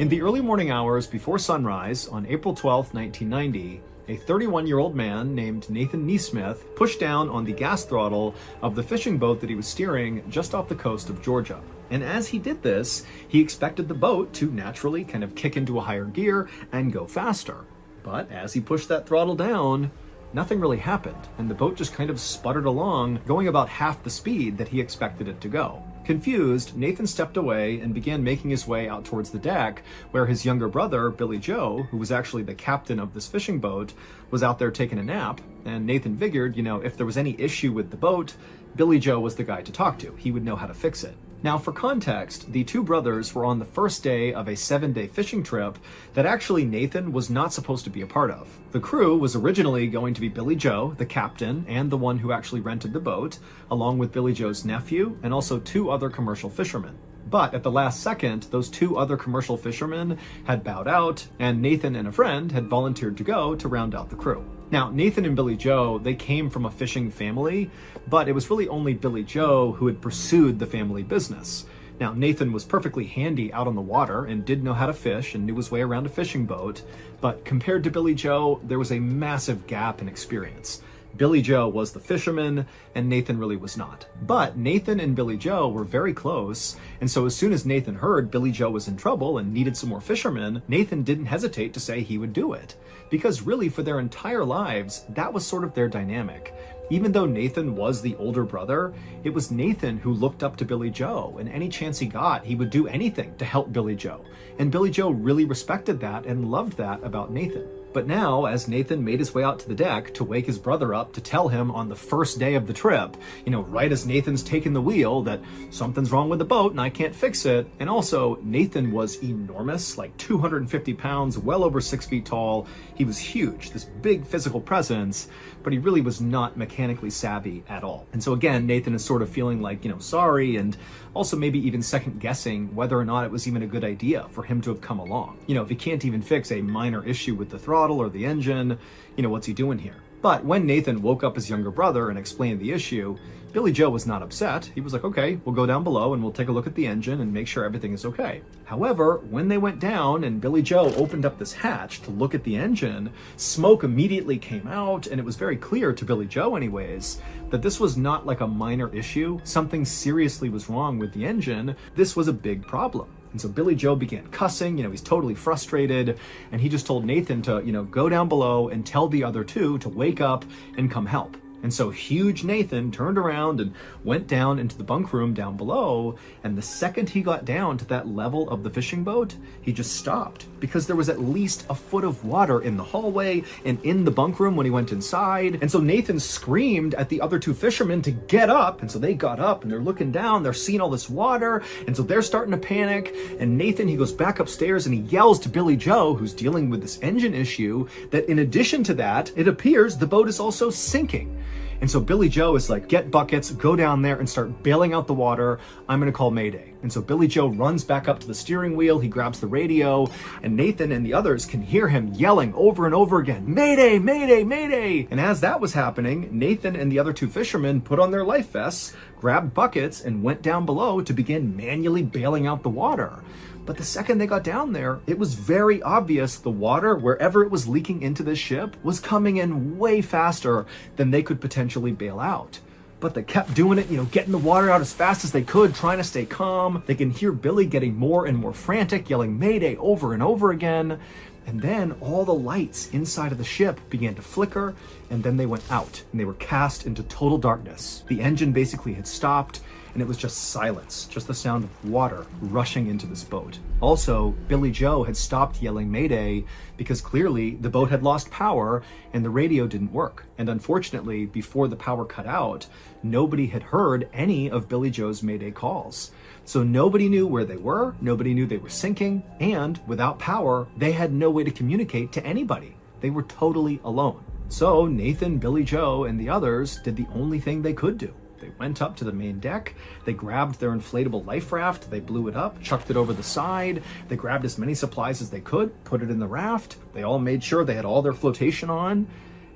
In the early morning hours before sunrise on April 12, 1990, a 31-year-old man named Nathan Neesmith pushed down on the gas throttle of the fishing boat that he was steering just off the coast of Georgia. And as he did this, he expected the boat to naturally kind of kick into a higher gear and go faster. But as he pushed that throttle down, nothing really happened, and the boat just kind of sputtered along, going about half the speed that he expected it to go. Confused, Nathan stepped away and began making his way out towards the deck, where his younger brother, Billy Joe, who was actually the captain of this fishing boat, was out there taking a nap. And Nathan figured, if there was any issue with the boat, Billy Joe was the guy to talk to. He would know how to fix it. Now, for context, the two brothers were on the first day of a 7-day fishing trip that actually Nathan was not supposed to be a part of. The crew was originally going to be Billy Joe, the captain, and the one who actually rented the boat, along with Billy Joe's nephew, and also 2 other commercial fishermen. But at the last second, those 2 other commercial fishermen had bowed out, and Nathan and a friend had volunteered to go to round out the crew. Now, Nathan and Billy Joe, they came from a fishing family, but it was really only Billy Joe who had pursued the family business. Now, Nathan was perfectly handy out on the water and did know how to fish and knew his way around a fishing boat, but compared to Billy Joe, there was a massive gap in experience. Billy Joe was the fisherman, and Nathan really was not. But Nathan and Billy Joe were very close, and so as soon as Nathan heard Billy Joe was in trouble and needed some more fishermen, Nathan didn't hesitate to say he would do it. Because really, for their entire lives, that was sort of their dynamic. Even though Nathan was the older brother, it was Nathan who looked up to Billy Joe, and any chance he got, he would do anything to help Billy Joe. And Billy Joe really respected that and loved that about Nathan. But now, as Nathan made his way out to the deck to wake his brother up to tell him on the first day of the trip, right as Nathan's taking the wheel, that something's wrong with the boat and I can't fix it. And also, Nathan was enormous, like 250 pounds, well over 6 feet tall. He was huge, this big physical presence, but he really was not mechanically savvy at all. And so again, Nathan is sort of feeling like, sorry, and also maybe even second guessing whether or not it was even a good idea for him to have come along. If he can't even fix a minor issue with the throttle or the engine, what's he doing here? But when Nathan woke up his younger brother and explained the issue, Billy Joe was not upset. He was like, okay, we'll go down below and we'll take a look at the engine and make sure everything is okay. However, when they went down and Billy Joe opened up this hatch to look at the engine, smoke immediately came out, and it was very clear to Billy Joe anyways, that this was not like a minor issue. Something seriously was wrong with the engine. This was a big problem. And so Billy Joe began cussing, he's totally frustrated, and he just told Nathan to, go down below and tell the other 2 to wake up and come help. And so huge Nathan turned around and went down into the bunk room down below, and the second he got down to that level of the fishing boat, he just stopped, because there was at least a foot of water in the hallway and in the bunk room when he went inside. And so Nathan screamed at the other 2 fishermen to get up, and so they got up and they're looking down, they're seeing all this water, and so they're starting to panic. And Nathan, he goes back upstairs and he yells to Billy Joe, who's dealing with this engine issue, that in addition to that, it appears the boat is also sinking. And so Billy Joe is like, get buckets, go down there and start bailing out the water. I'm gonna call Mayday. And so Billy Joe runs back up to the steering wheel, he grabs the radio, and Nathan and the others can hear him yelling over and over again, Mayday, Mayday, Mayday. And as that was happening, Nathan and the other 2 fishermen put on their life vests, grabbed buckets, and went down below to begin manually bailing out the water. But the second they got down there, it was very obvious the water, wherever it was leaking into the ship, was coming in way faster than they could potentially bail out. But they kept doing it, getting the water out as fast as they could, trying to stay calm. They can hear Billy getting more and more frantic, yelling Mayday over and over again. And then all the lights inside of the ship began to flicker, and then they went out, and they were cast into total darkness. The engine basically had stopped, and it was just silence, just the sound of water rushing into this boat. Also, Billy Joe had stopped yelling Mayday because clearly the boat had lost power and the radio didn't work. And unfortunately, before the power cut out, nobody had heard any of Billy Joe's Mayday calls. So nobody knew where they were, nobody knew they were sinking, and without power, they had no way to communicate to anybody. They were totally alone. So Nathan, Billy Joe, and the others did the only thing they could do. They went up to the main deck, they grabbed their inflatable life raft, they blew it up, chucked it over the side, they grabbed as many supplies as they could, put it in the raft, they all made sure they had all their flotation on,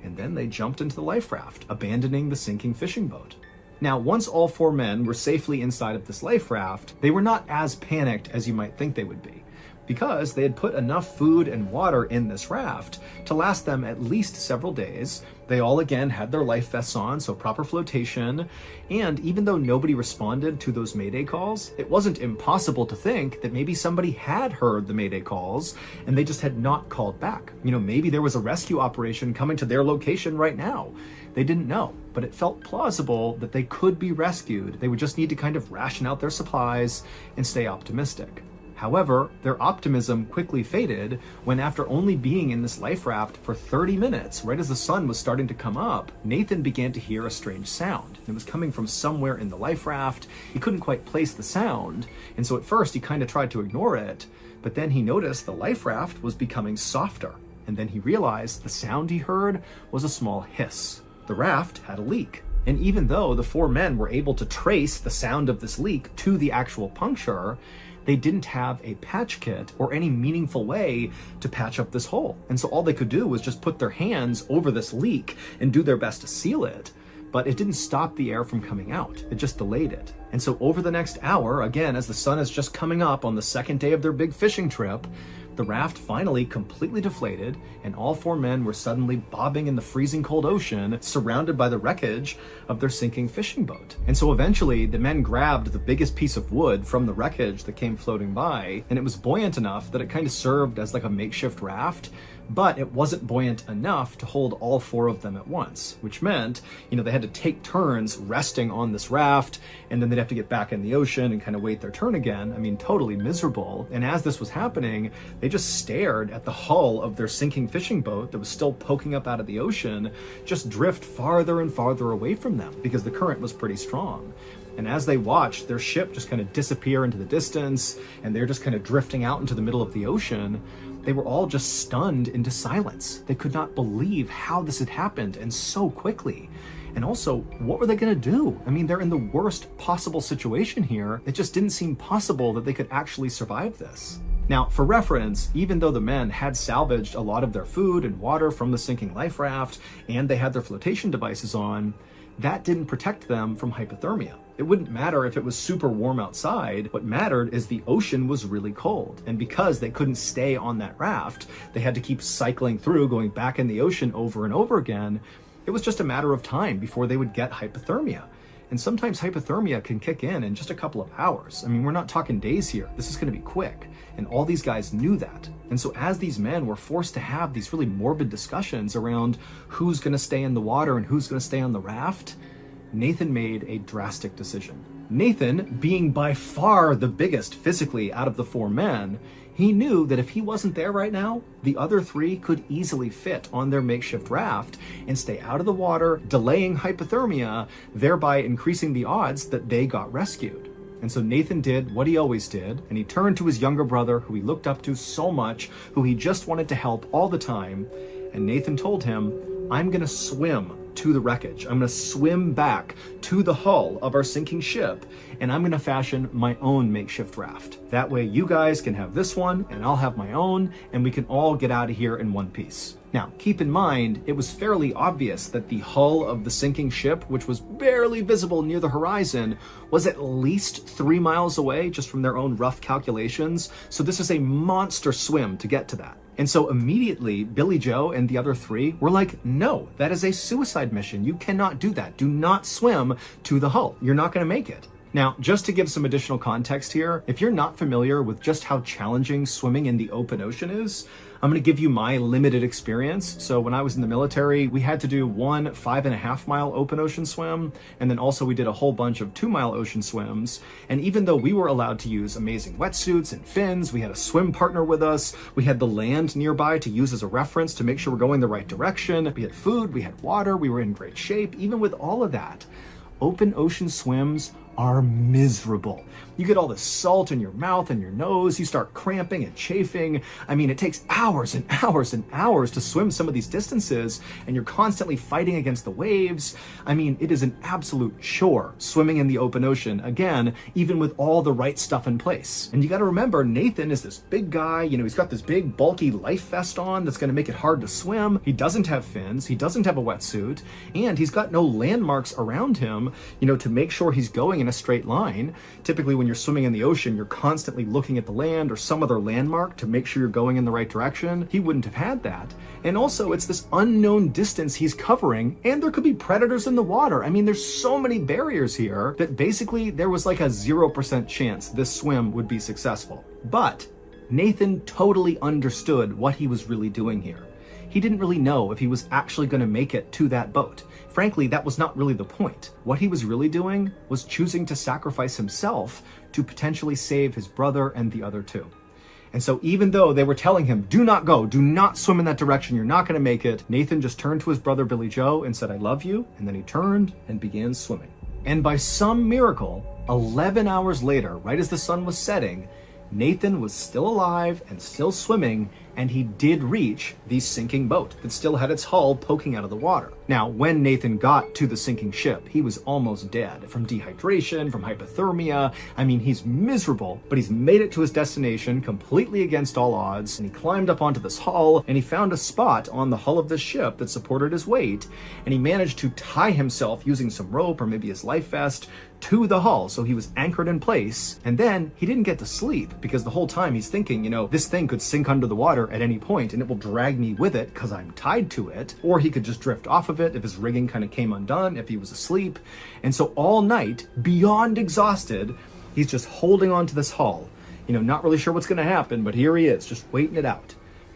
and then they jumped into the life raft, abandoning the sinking fishing boat. Now, once all 4 men were safely inside of this life raft, they were not as panicked as you might think they would be. because they had put enough food and water in this raft to last them at least several days. They all again had their life vests on, so proper flotation. And even though nobody responded to those Mayday calls, it wasn't impossible to think that maybe somebody had heard the Mayday calls and they just had not called back. Maybe there was a rescue operation coming to their location right now. They didn't know, but it felt plausible that they could be rescued. They would just need to kind of ration out their supplies and stay optimistic. However, their optimism quickly faded when, after only being in this life raft for 30 minutes, right as the sun was starting to come up, Nathan began to hear a strange sound. It was coming from somewhere in the life raft. He couldn't quite place the sound, and so at first he kind of tried to ignore it, but then he noticed the life raft was becoming softer, and then he realized the sound he heard was a small hiss. The raft had a leak. And even though the 4 men were able to trace the sound of this leak to the actual puncture, they didn't have a patch kit or any meaningful way to patch up this hole. And so all they could do was just put their hands over this leak and do their best to seal it. But it didn't stop the air from coming out. It just delayed it. And so over the next hour, again, as the sun is just coming up on the second day of their big fishing trip, the raft finally completely deflated, and all 4 men were suddenly bobbing in the freezing cold ocean, surrounded by the wreckage of their sinking fishing boat. And so eventually, the men grabbed the biggest piece of wood from the wreckage that came floating by, and it was buoyant enough that it kind of served as like a makeshift raft, but it wasn't buoyant enough to hold all 4 of them at once, which meant, they had to take turns resting on this raft, and then they'd have to get back in the ocean and kind of wait their turn again. Totally miserable. And as this was happening, they just stared at the hull of their sinking fishing boat that was still poking up out of the ocean, just drift farther and farther away from them because the current was pretty strong. And as they watched their ship just kind of disappear into the distance, and they're just kind of drifting out into the middle of the ocean, they were all just stunned into silence. They could not believe how this had happened, and so quickly. And also, what were they going to do? They're in the worst possible situation here. It just didn't seem possible that they could actually survive this. Now, for reference, even though the men had salvaged a lot of their food and water from the sinking life raft, and they had their flotation devices on, that didn't protect them from hypothermia. It wouldn't matter if it was super warm outside. What mattered is the ocean was really cold. And because they couldn't stay on that raft, they had to keep cycling through, going back in the ocean over and over again. It was just a matter of time before they would get hypothermia. And sometimes hypothermia can kick in just a couple of hours. We're not talking days here. This is going to be quick. And all these guys knew that. And so as these men were forced to have these really morbid discussions around who's going to stay in the water and who's going to stay on the raft, Nathan made a drastic decision. Nathan, being by far the biggest physically out of the 4 men, he knew that if he wasn't there right now, the other 3 could easily fit on their makeshift raft and stay out of the water, delaying hypothermia, thereby increasing the odds that they got rescued. And so Nathan did what he always did, and he turned to his younger brother, who he looked up to so much, who he just wanted to help all the time, and Nathan told him, "I'm gonna swim to the wreckage. I'm gonna swim back to the hull of our sinking ship, and I'm gonna fashion my own makeshift raft. That way you guys can have this one, and I'll have my own, and we can all get out of here in one piece." Now, keep in mind, it was fairly obvious that the hull of the sinking ship, which was barely visible near the horizon, was at least 3 miles away, just from their own rough calculations. So this is a monster swim to get to that. And so immediately, Billy Joe and the other 3 were like, "No, that is a suicide mission. You cannot do that. Do not swim to the hull. You're not going to make it." Now, just to give some additional context here, if you're not familiar with just how challenging swimming in the open ocean is, I'm going to give you my limited experience. So when I was in the military, we had to do 1 5.5-mile open ocean swim, and then also we did a whole bunch of 2-mile ocean swims. And even though we were allowed to use amazing wetsuits and fins, we had a swim partner with us, we had the land nearby to use as a reference to make sure we're going the right direction, we had food, we had water, we were in great shape. Even with all of that, open ocean swims are miserable. You get all the salt in your mouth and your nose, you start cramping and chafing. It takes hours and hours and hours to swim some of these distances, and you're constantly fighting against the waves. It is an absolute chore swimming in the open ocean, again, even with all the right stuff in place. And you gotta remember, Nathan is this big guy, he's got this big bulky life vest on that's gonna make it hard to swim. He doesn't have fins, he doesn't have a wetsuit, and he's got no landmarks around him, to make sure he's going in a straight line. Typically when you're swimming in the ocean, you're constantly looking at the land or some other landmark to make sure you're going in the right direction. He wouldn't have had that. And also it's this unknown distance he's covering, and there could be predators in the water. I mean, there's so many barriers here that basically there was like a 0% chance this swim would be successful. But Nathan totally understood what he was really doing here. He didn't really know if he was actually going to make it to that boat. Frankly, that was not really the point. What he was really doing was choosing to sacrifice himself to potentially save his brother and the other two. And so even though they were telling him, do not go, do not swim in that direction, you're not going to make it, Nathan just turned to his brother Billy Joe and said, I love you. And then he turned and began swimming. And by some miracle, 11 hours later, right as the sun was setting, Nathan was still alive and still swimming, and he did reach the sinking boat that still had its hull poking out of the water. Now, when Nathan got to the sinking ship, he was almost dead from dehydration, from hypothermia. I mean, he's miserable, but he's made it to his destination completely against all odds, and he climbed up onto this hull, and he found a spot on the hull of the ship that supported his weight, and he managed to tie himself using some rope or maybe his life vest to the hull, so he was anchored in place. And then he didn't get to sleep because the whole time he's thinking, you know, this thing could sink under the water at any point and it will drag me with it because I'm tied to it, or he could just drift off of it if his rigging kind of came undone, if he was asleep. And so all night, beyond exhausted, he's just holding on to this hull, you know, not really sure what's going to happen, but here he is, just waiting it out.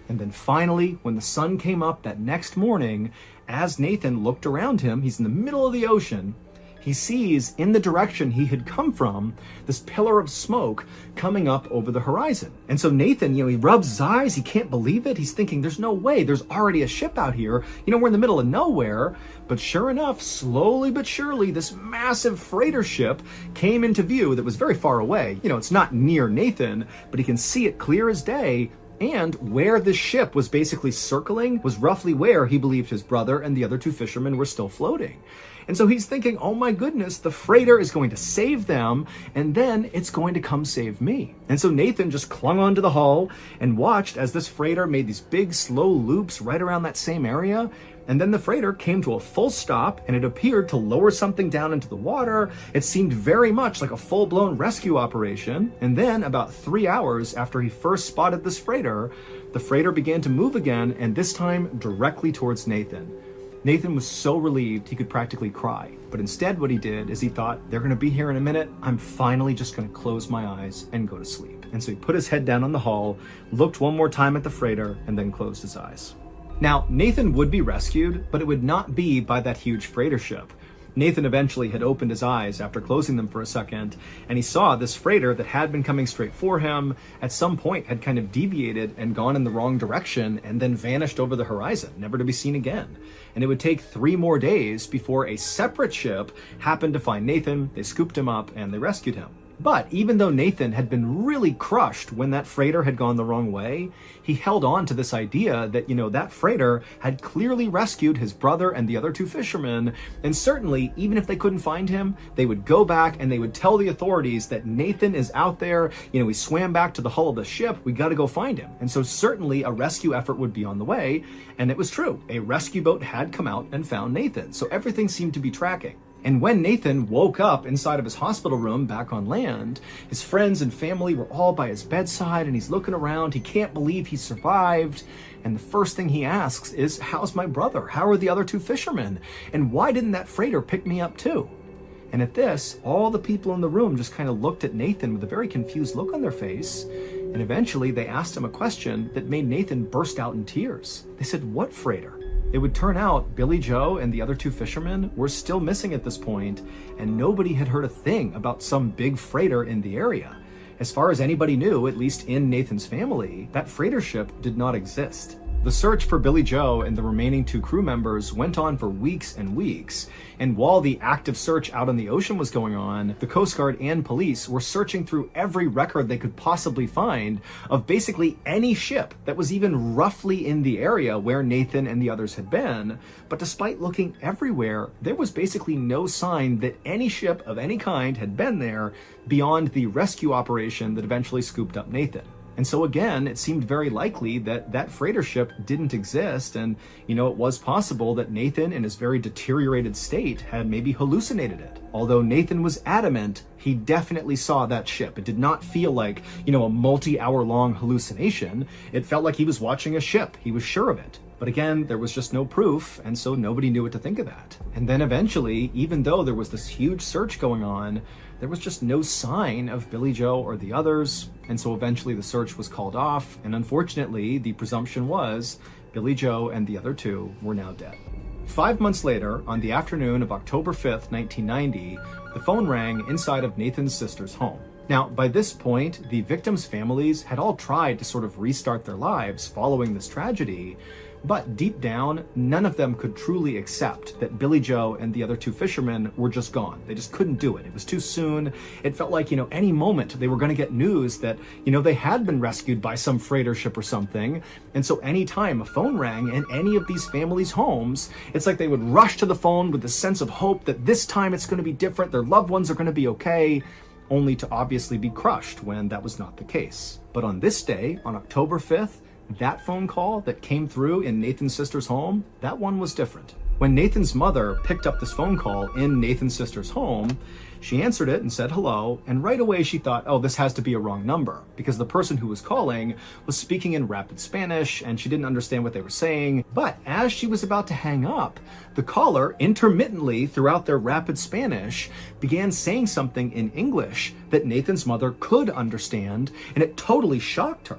And then finally, when the sun came up that next morning, as Nathan looked around him, he's in the middle of the ocean, he sees in the direction he had come from this pillar of smoke coming up over the horizon. And so Nathan, you know, he rubs his eyes, he can't believe it. He's thinking, there's no way, there's already a ship out here. You know, we're in the middle of nowhere. But sure enough, slowly but surely, this massive freighter ship came into view that was very far away. You know, it's not near Nathan, but he can see it clear as day. And where this ship was basically circling was roughly where he believed his brother and the other two fishermen were still floating. And so he's thinking, oh my goodness, the freighter is going to save them, and then it's going to come save me. And so Nathan just clung onto the hull and watched as this freighter made these big slow loops right around that same area. And then the freighter came to a full stop, and it appeared to lower something down into the water. It seemed very much like a full-blown rescue operation. And then about 3 hours after he first spotted this freighter, the freighter began to move again, and this time directly towards Nathan. Nathan was so relieved he could practically cry. But instead what he did is he thought, they're going to be here in a minute. I'm finally just going to close my eyes and go to sleep. And so he put his head down on the hull, looked one more time at the freighter, and then closed his eyes. Now, Nathan would be rescued, but it would not be by that huge freighter ship. Nathan eventually had opened his eyes after closing them for a second, and he saw this freighter that had been coming straight for him at some point had kind of deviated and gone in the wrong direction and then vanished over the horizon, never to be seen again. And it would take 3 more days before a separate ship happened to find Nathan. They scooped him up and they rescued him. But even though Nathan had been really crushed when that freighter had gone the wrong way, he held on to this idea that, you know, that freighter had clearly rescued his brother and the other 2 fishermen. And certainly, even if they couldn't find him, they would go back and they would tell the authorities that Nathan is out there. You know, he swam back to the hull of the ship. We got to go find him. And so certainly a rescue effort would be on the way. And it was true. A rescue boat had come out and found Nathan. So everything seemed to be tracking. And when Nathan woke up inside of his hospital room back on land, his friends and family were all by his bedside, and he's looking around. He can't believe he survived. And the first thing he asks is, how's my brother? How are the other 2 fishermen? And why didn't that freighter pick me up too? And at this, all the people in the room just kind of looked at Nathan with a very confused look on their face. And eventually they asked him a question that made Nathan burst out in tears. They said, what freighter? It would turn out Billy Joe and the other 2 fishermen were still missing at this point, and nobody had heard a thing about some big freighter in the area. As far as anybody knew, at least in Nathan's family, that freighter ship did not exist. The search for Billy Joe and the remaining 2 crew members went on for weeks and weeks, and while the active search out on the ocean was going on, the Coast Guard and police were searching through every record they could possibly find of basically any ship that was even roughly in the area where Nathan and the others had been. But despite looking everywhere, there was basically no sign that any ship of any kind had been there beyond the rescue operation that eventually scooped up Nathan. And so again, it seemed very likely that that freighter ship didn't exist. And, it was possible that Nathan, in his very deteriorated state, had maybe hallucinated it. Although Nathan was adamant, he definitely saw that ship. It did not feel like, a multi-hour long hallucination. It felt like he was watching a ship. He was sure of it. But again, there was just no proof, and so nobody knew what to think of that. And then eventually, even though there was this huge search going on, there was just no sign of Billie Joe or the others, and so eventually the search was called off, and unfortunately, the presumption was Billie Joe and the other two were now dead. 5 months later, on the afternoon of October 5th, 1990, the phone rang inside of Nathan's sister's home. Now, by this point, the victims' families had all tried to sort of restart their lives following this tragedy, but deep down, none of them could truly accept that Billie Joe and the other two fishermen were just gone. They just couldn't do it. It was too soon. It felt like, any moment they were going to get news that, they had been rescued by some freighter ship or something. And so anytime a phone rang in any of these families' homes, it's like they would rush to the phone with the sense of hope that this time it's going to be different. Their loved ones are going to be okay, only to obviously be crushed when that was not the case. But on this day, on October 5th, that phone call that came through in Nathan's sister's home, that one was different. When Nathan's mother picked up this phone call in Nathan's sister's home, she answered it and said hello, and right away she thought, oh, this has to be a wrong number, because the person who was calling was speaking in rapid Spanish, and she didn't understand what they were saying. But as she was about to hang up, the caller, intermittently throughout their rapid Spanish, began saying something in English that Nathan's mother could understand, and it totally shocked her.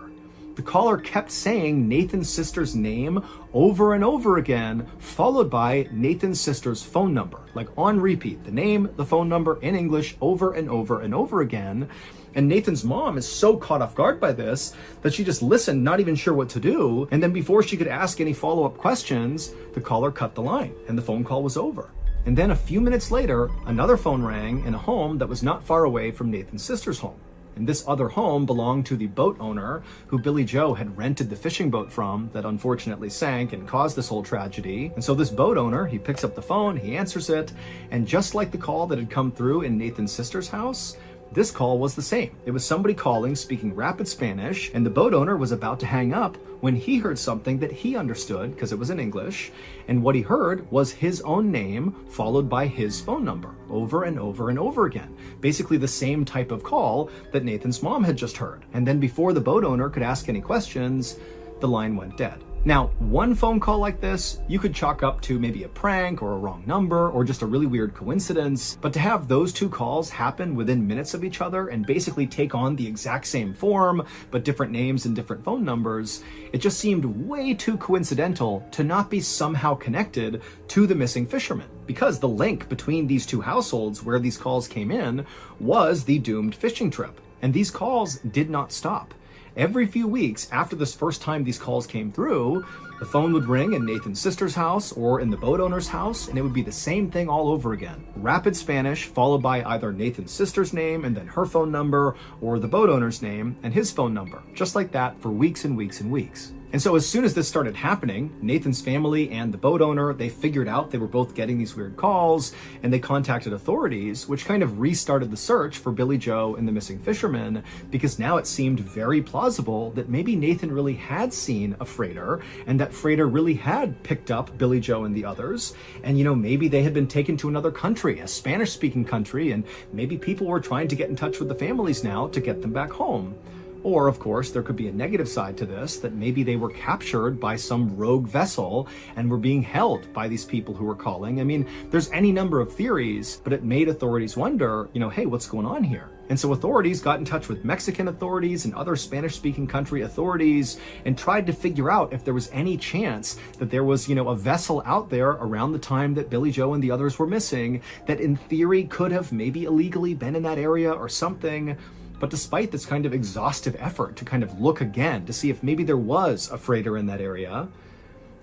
The caller kept saying Nathan's sister's name over and over again, followed by Nathan's sister's phone number, like on repeat, the name, the phone number in English over and over and over again. And Nathan's mom is so caught off guard by this that she just listened, not even sure what to do. And then before she could ask any follow-up questions, the caller cut the line and the phone call was over. And then a few minutes later, another phone rang in a home that was not far away from Nathan's sister's home. And this other home belonged to the boat owner who Billie Joe had rented the fishing boat from that unfortunately sank and caused this whole tragedy. And so this boat owner, he picks up the phone, he answers it, and just like the call that had come through in Nathan's sister's house, this call was the same. It was somebody calling, speaking rapid Spanish, and the boat owner was about to hang up when he heard something that he understood because it was in English. And what he heard was his own name followed by his phone number over and over and over again. Basically the same type of call that Nathan's mom had just heard. And then before the boat owner could ask any questions, the line went dead. Now, one phone call like this, you could chalk up to maybe a prank or a wrong number or just a really weird coincidence. But to have those two calls happen within minutes of each other and basically take on the exact same form, but different names and different phone numbers, it just seemed way too coincidental to not be somehow connected to the missing fisherman. Because the link between these two households where these calls came in was the doomed fishing trip. And these calls did not stop. Every few weeks after this first time these calls came through, the phone would ring in Nathan's sister's house or in the boat owner's house, and it would be the same thing all over again. Rapid Spanish followed by either Nathan's sister's name and then her phone number, or the boat owner's name and his phone number. Just like that for weeks and weeks and weeks. And so as soon as this started happening, Nathan's family and the boat owner, they figured out they were both getting these weird calls, and they contacted authorities, which kind of restarted the search for Billie Joe and the missing fisherman, because now it seemed very plausible that maybe Nathan really had seen a freighter, and that freighter really had picked up Billie Joe and the others, and maybe they had been taken to another country, a Spanish-speaking country, and maybe people were trying to get in touch with the families now to get them back home. Or, of course, there could be a negative side to this, that maybe they were captured by some rogue vessel and were being held by these people who were calling. I mean, there's any number of theories, but it made authorities wonder, hey, what's going on here? And so authorities got in touch with Mexican authorities and other Spanish-speaking country authorities and tried to figure out if there was any chance that there was, a vessel out there around the time that Billie Joe and the others were missing that in theory could have maybe illegally been in that area or something. But despite this kind of exhaustive effort to kind of look again to see if maybe there was a freighter in that area,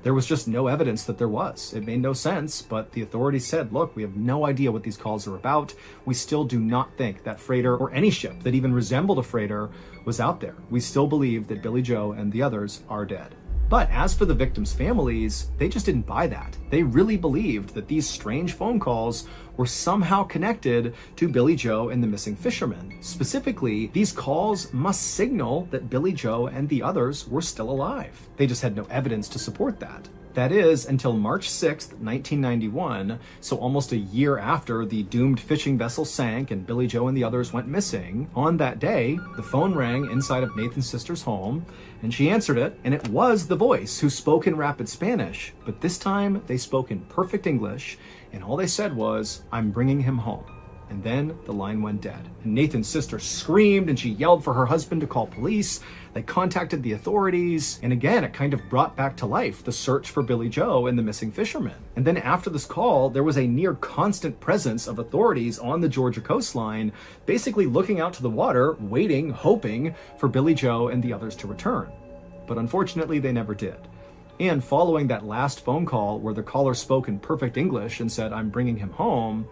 there was just no evidence that there was. It made no sense, but the authorities said, look, we have no idea what these calls are about. We still do not think that freighter or any ship that even resembled a freighter was out there. We still believe that Billie Joe and the others are dead. But as for the victims' families, they just didn't buy that. They really believed that these strange phone calls were somehow connected to Billy Joe and the missing fishermen. Specifically, these calls must signal that Billy Joe and the others were still alive. They just had no evidence to support that. That is, until March 6th, 1991, so almost a year after the doomed fishing vessel sank and Billy Joe and the others went missing. On that day, the phone rang inside of Nathan's sister's home, and she answered it, and it was the voice who spoke in rapid Spanish, but this time they spoke in perfect English, and all they said was, "I'm bringing him home." And then the line went dead. And Nathan's sister screamed and she yelled for her husband to call police. They contacted the authorities. And again, it kind of brought back to life the search for Billy Joe and the missing fishermen. And then after this call, there was a near constant presence of authorities on the Georgia coastline, basically looking out to the water, waiting, hoping for Billy Joe and the others to return. But unfortunately, they never did. And following that last phone call where the caller spoke in perfect English and said, "I'm bringing him home,"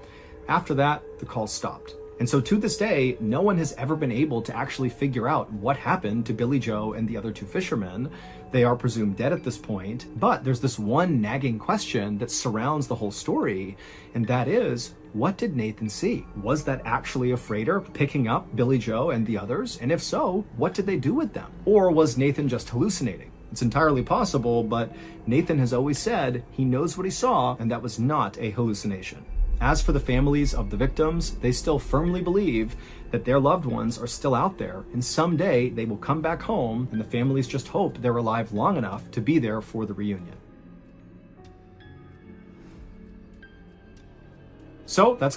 after that, the call stopped. And so to this day, no one has ever been able to actually figure out what happened to Billy Joe and the other two fishermen. They are presumed dead at this point, but there's this one nagging question that surrounds the whole story, and that is, what did Nathan see? Was that actually a freighter picking up Billy Joe and the others? And if so, what did they do with them? Or was Nathan just hallucinating? It's entirely possible, but Nathan has always said he knows what he saw, and that was not a hallucination. As for the families of the victims, they still firmly believe that their loved ones are still out there, and someday they will come back home, and the families just hope they're alive long enough to be there for the reunion. So that's